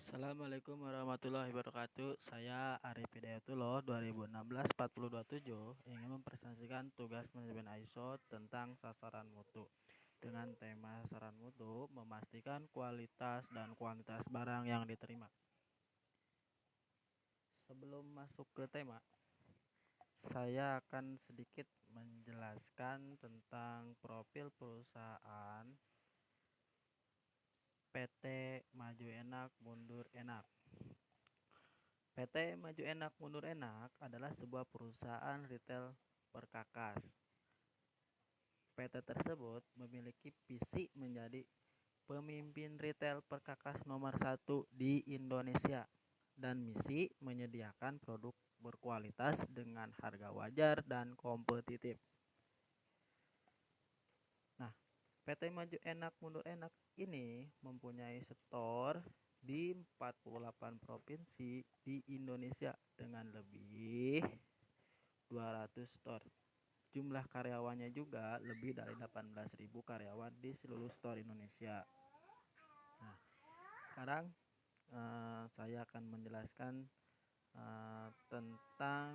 Assalamualaikum warahmatullahi wabarakatuh. Saya Arif Hidayatullah 2016-4027 ingin mempresentasikan tugas manajemen ISO tentang sasaran mutu. Dengan tema sasaran mutu, memastikan kualitas dan kuantitas barang yang diterima. Sebelum masuk ke tema, saya akan sedikit menjelaskan tentang profil perusahaan PT Maju Enak Mundur Enak. PT Maju Enak Mundur Enak adalah sebuah perusahaan retail perkakas. PT tersebut memiliki visi menjadi pemimpin retail perkakas nomor 1 di Indonesia dan misi menyediakan produk berkualitas dengan harga wajar dan kompetitif. Nah, PT Maju Enak Mundur Enak ini mempunyai store di 48 provinsi di Indonesia dengan lebih 200 store. Jumlah karyawannya juga lebih dari 18.000 karyawan di seluruh store Indonesia. Nah, sekarang saya akan menjelaskan tentang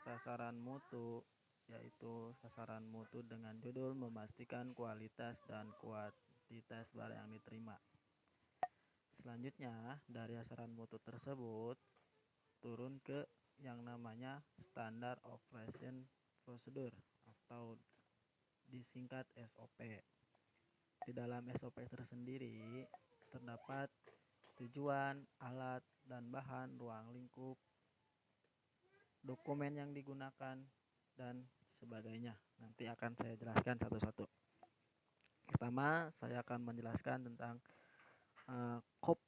sasaran mutu, yaitu sasaran mutu dengan judul memastikan kualitas dan kuantitas barang yang diterima. Selanjutnya, dari sasaran mutu tersebut turun ke yang namanya Standard Operation Procedure atau disingkat SOP. Di dalam SOP tersendiri terdapat tujuan, alat dan bahan, ruang lingkup, dokumen yang digunakan, dan sebagainya. Nanti akan saya jelaskan satu-satu. Pertama, saya akan menjelaskan tentang KOP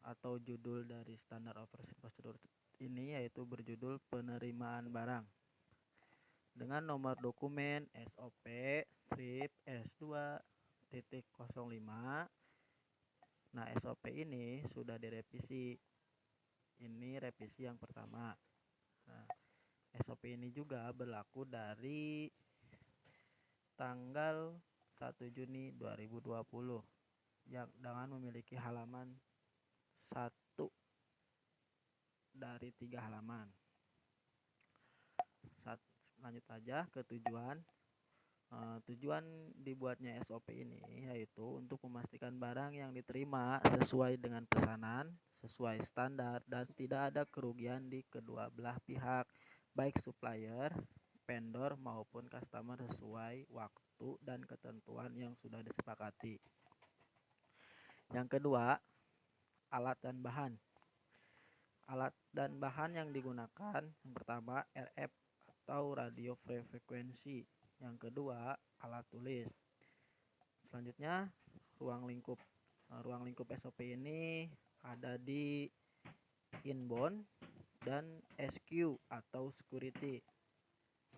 atau judul dari Standard Operation Procedure ini, yaitu berjudul penerimaan barang dengan nomor dokumen SOP strip S2.05. Nah, SOP ini sudah direvisi. Ini revisi yang pertama. Nah, SOP ini juga berlaku dari tanggal 1 Juni 2020 yang dengan memiliki halaman 1 dari 3 halaman. Lanjut aja ke tujuan. Tujuan dibuatnya SOP ini yaitu untuk memastikan barang yang diterima sesuai dengan pesanan, sesuai standar, dan tidak ada kerugian di kedua belah pihak, baik supplier, vendor maupun customer sesuai waktu dan ketentuan yang sudah disepakati. Yang kedua, alat dan bahan. Alat dan bahan yang digunakan, yang pertama RF atau radio frekuensi, yang kedua alat tulis. Selanjutnya ruang lingkup. Ruang lingkup SOP ini ada di inbound dan SQ atau security.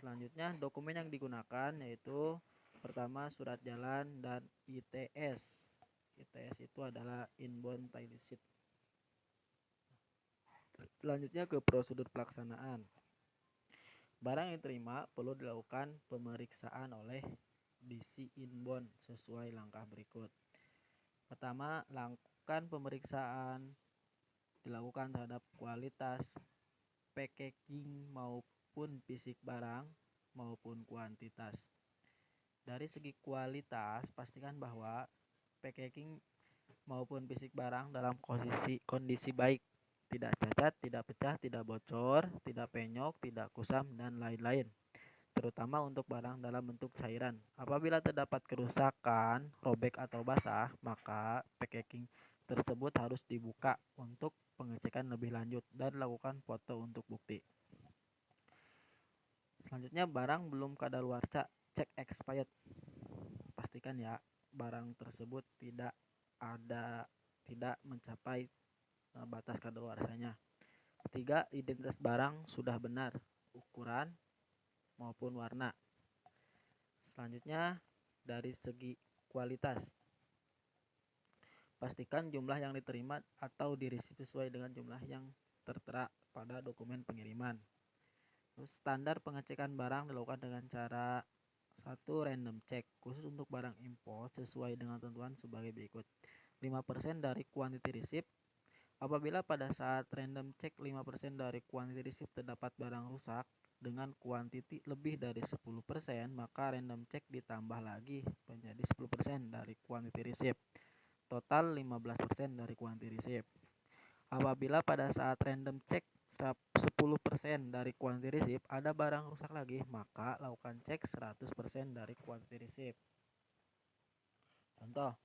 Selanjutnya dokumen yang digunakan yaitu pertama surat jalan dan ITS. ITS itu adalah inbound title sheet. Selanjutnya ke prosedur pelaksanaan. Barang yang diterima perlu dilakukan pemeriksaan oleh DC inbound sesuai langkah berikut. Pertama, lakukan pemeriksaan dilakukan terhadap kualitas packaging maupun fisik barang maupun kuantitas. Dari segi kualitas, pastikan bahwa packaging maupun fisik barang dalam kondisi baik, tidak cacat, tidak pecah, tidak bocor, tidak penyok, tidak kusam, dan lain-lain, terutama untuk barang dalam bentuk cairan. Apabila terdapat kerusakan, robek atau basah, maka packaging tersebut harus dibuka untuk pengecekan lebih lanjut dan lakukan foto untuk bukti. Selanjutnya, barang belum kadaluarsa, cek expired. Pastikan ya barang tersebut tidak mencapai batas kadaluarsanya. Ketiga, identitas barang sudah benar, ukuran maupun warna. Selanjutnya, dari segi kualitas, pastikan jumlah yang diterima atau diresip sesuai dengan jumlah yang tertera pada dokumen pengiriman. Terus, standar pengecekan barang dilakukan dengan cara 1. Random check khusus untuk barang import sesuai dengan tentuan sebagai berikut. 5% dari quantity receipt Apabila pada saat random check 5% dari quantity receipt terdapat barang rusak dengan kuantiti lebih dari 10%, maka random check ditambah lagi menjadi 10% dari quantity receipt. Total 15% dari quantity receipt. Apabila pada saat random check 10% dari quantity receipt ada barang rusak lagi, maka lakukan cek 100% dari quantity receipt. Contoh,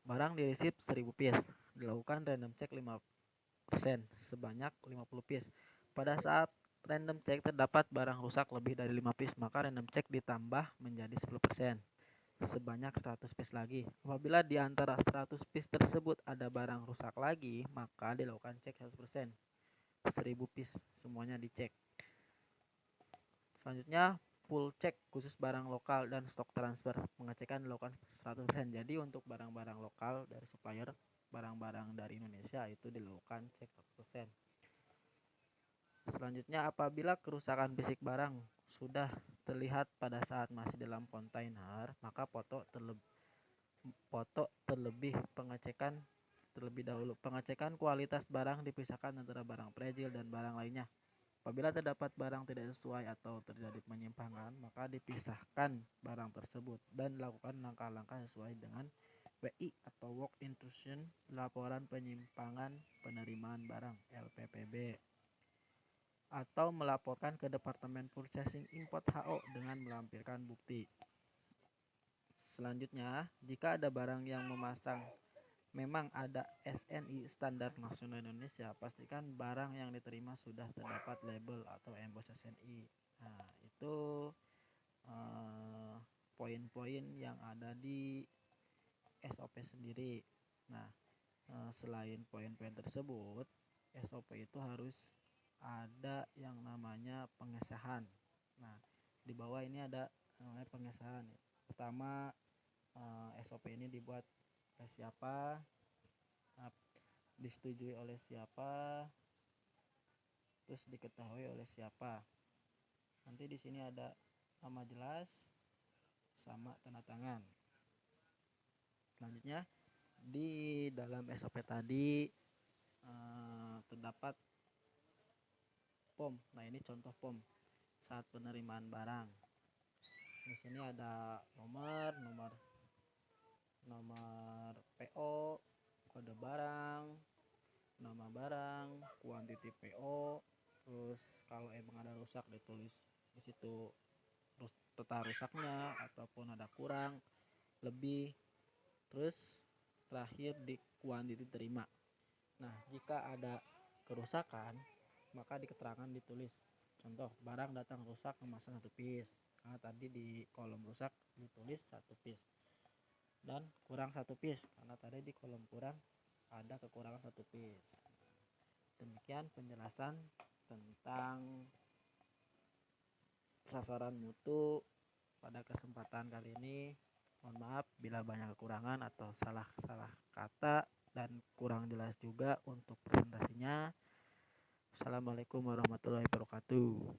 barang di receipt 1000 piece, dilakukan random check 5% sebanyak 50 piece. Pada saat random check terdapat barang rusak lebih dari 5 piece, maka random check ditambah menjadi 10% sebanyak 100 piece lagi. Apabila di antara 100 piece tersebut ada barang rusak lagi, maka dilakukan cek 100%. 1000 piece semuanya dicek. Selanjutnya full check khusus barang lokal dan stok transfer. Pengecekan dilakukan 100%. Jadi untuk barang-barang lokal dari supplier, barang-barang dari Indonesia itu dilakukan cek 100%. Selanjutnya apabila kerusakan fisik barang sudah terlihat pada saat masih dalam kontainer, maka foto terlebih pengecekan terlebih dahulu. Pengecekan kualitas barang dipisahkan antara barang fragile dan barang lainnya. Apabila terdapat barang tidak sesuai atau terjadi penyimpangan, maka dipisahkan barang tersebut dan lakukan langkah-langkah sesuai dengan WI atau Work Intrusion, laporan penyimpangan penerimaan barang LPPB, atau melaporkan ke Departemen Purchasing Import HO dengan melampirkan bukti. Selanjutnya, jika ada barang yang memang ada SNI Standar Nasional Indonesia, pastikan barang yang diterima sudah terdapat label atau emboss SNI. Nah, itu poin-poin yang ada di SOP sendiri. Nah, selain poin-poin tersebut, SOP itu harus ada yang namanya pengesahan. Nah, di bawah ini ada namanya pengesahan. Pertama, SOP ini dibuat oleh siapa, disetujui oleh siapa, terus diketahui oleh siapa. Nanti di sini ada nama jelas sama tanda tangan. Selanjutnya di dalam SOP tadi terdapat POM. Nah, ini contoh POM saat penerimaan barang. Di sini ada nomor PO, kode barang, nama barang, kuantiti PO, terus kalau emang ada rusak ditulis di situ total rusaknya ataupun ada kurang, lebih, terus terakhir di kuantiti terima. Nah, jika ada kerusakan maka di keterangan ditulis contoh barang datang rusak kemasan 1 piece. Nah, tadi di kolom rusak ditulis 1 piece dan kurang 1 piece karena tadi di kolom kurang ada kekurangan 1 piece. Demikian penjelasan tentang sasaran mutu pada kesempatan kali ini. Mohon maaf bila banyak kekurangan atau salah kata dan kurang jelas juga untuk presentasinya. Assalamualaikum warahmatullahi wabarakatuh.